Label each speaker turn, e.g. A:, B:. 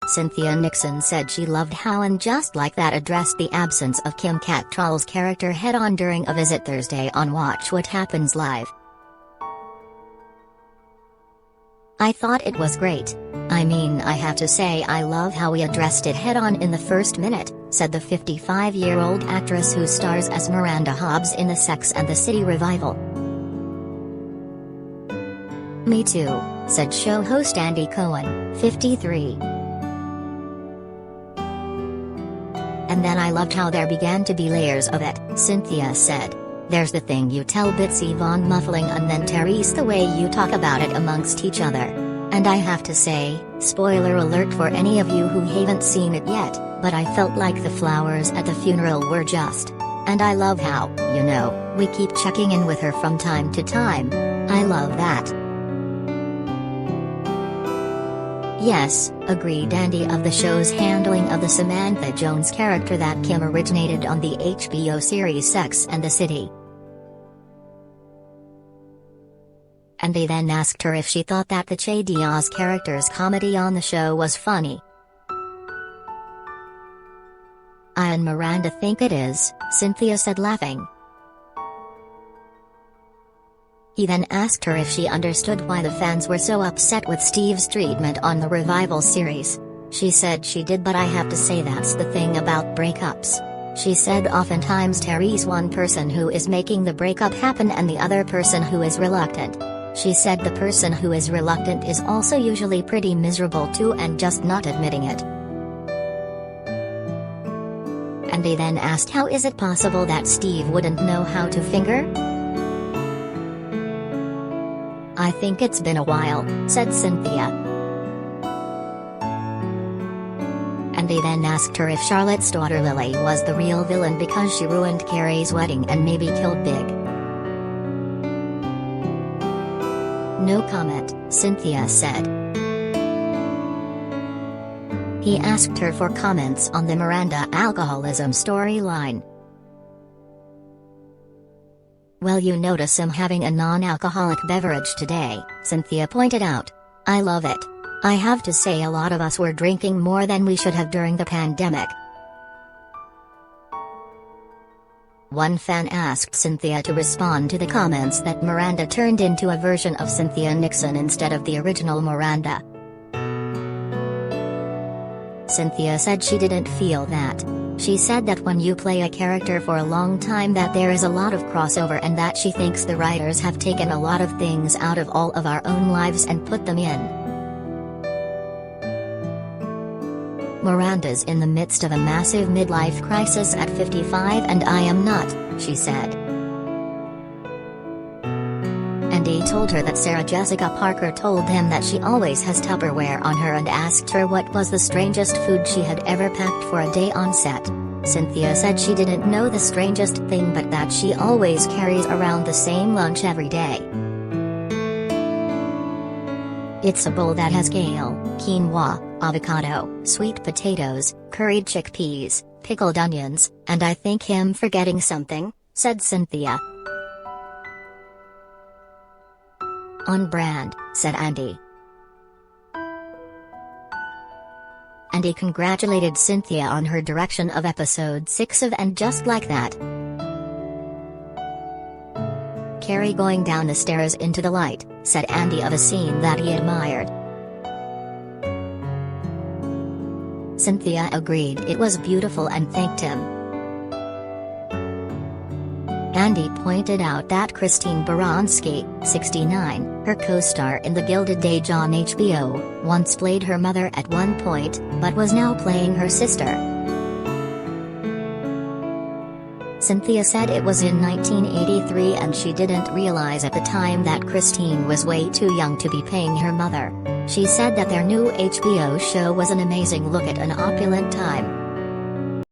A: Cynthia Nixon said she loved how and just like that addressed the absence of Kim Cattrall's character head-on during a visit Thursday on Watch What Happens Live. "I thought it was great. I mean, I have to say I love how we addressed it head-on in the first minute," said the 55-year-old actress who stars as Miranda Hobbes in the Sex and the City revival. "Me too," said show host Andy Cohen, 53. "And then I loved how there began to be layers of it," Cynthia said. "There's the thing you tell Bitsy Von Muffling and then Therese the way you talk about it amongst each other. And I have to say, spoiler alert for any of you who haven't seen it yet, but I felt like the flowers at the funeral were just. And I love how, we keep checking in with her from time to time. I love that." "Yes," agreed Andy of the show's handling of the Samantha Jones character that Kim originated on the HBO series Sex and the City. And they then asked her if she thought that the Che Diaz character's comedy on the show was funny. "I and Miranda think it is," Cynthia said, laughing. He then asked her if she understood why the fans were so upset with Steve's treatment on the revival series. She said she did, but I have to say that's the thing about breakups. She said oftentimes Terry's one person who is making the breakup happen and the other person who is reluctant. She said the person who is reluctant is also usually pretty miserable too and just not admitting it. And they then asked how is it possible that Steve wouldn't know how to finger? "I think it's been a while," said Cynthia. And they then asked her if Charlotte's daughter Lily was the real villain because she ruined Carrie's wedding and maybe killed Big. "No comment," Cynthia said. He asked her for comments on the Miranda alcoholism storyline. "Well, you notice him having a non-alcoholic beverage today," Cynthia pointed out. "I love it. I have to say a lot of us were drinking more than we should have during the pandemic." One fan asked Cynthia to respond to the comments that Miranda turned into a version of Cynthia Nixon instead of the original Miranda. Cynthia said she didn't feel that. She said that when you play a character for a long time that there is a lot of crossover and that she thinks the writers have taken a lot of things out of all of our own lives and put them in. "Miranda's in the midst of a massive midlife crisis at 55 and I am not," she said. Andy told her that Sarah Jessica Parker told him that she always has Tupperware on her and asked her what was the strangest food she had ever packed for a day on set. Cynthia said she didn't know the strangest thing but that she always carries around the same lunch every day. "It's a bowl that has kale, quinoa, avocado, sweet potatoes, curried chickpeas, pickled onions, and I think him forgetting something," said Cynthia. "On brand," said Andy. Andy congratulated Cynthia on her direction of episode 6 of And Just Like That. "Carrie going down the stairs into the light," said Andy of a scene that he admired. Cynthia agreed it was beautiful and thanked him. Andy pointed out that Christine Baranski, 69, her co-star in The Gilded Age on HBO, once played her mother at one point, but was now playing her sister. Cynthia said it was in 1983 and she didn't realize at the time that Christine was way too young to be playing her mother. She said that their new HBO show was an amazing look at an opulent time.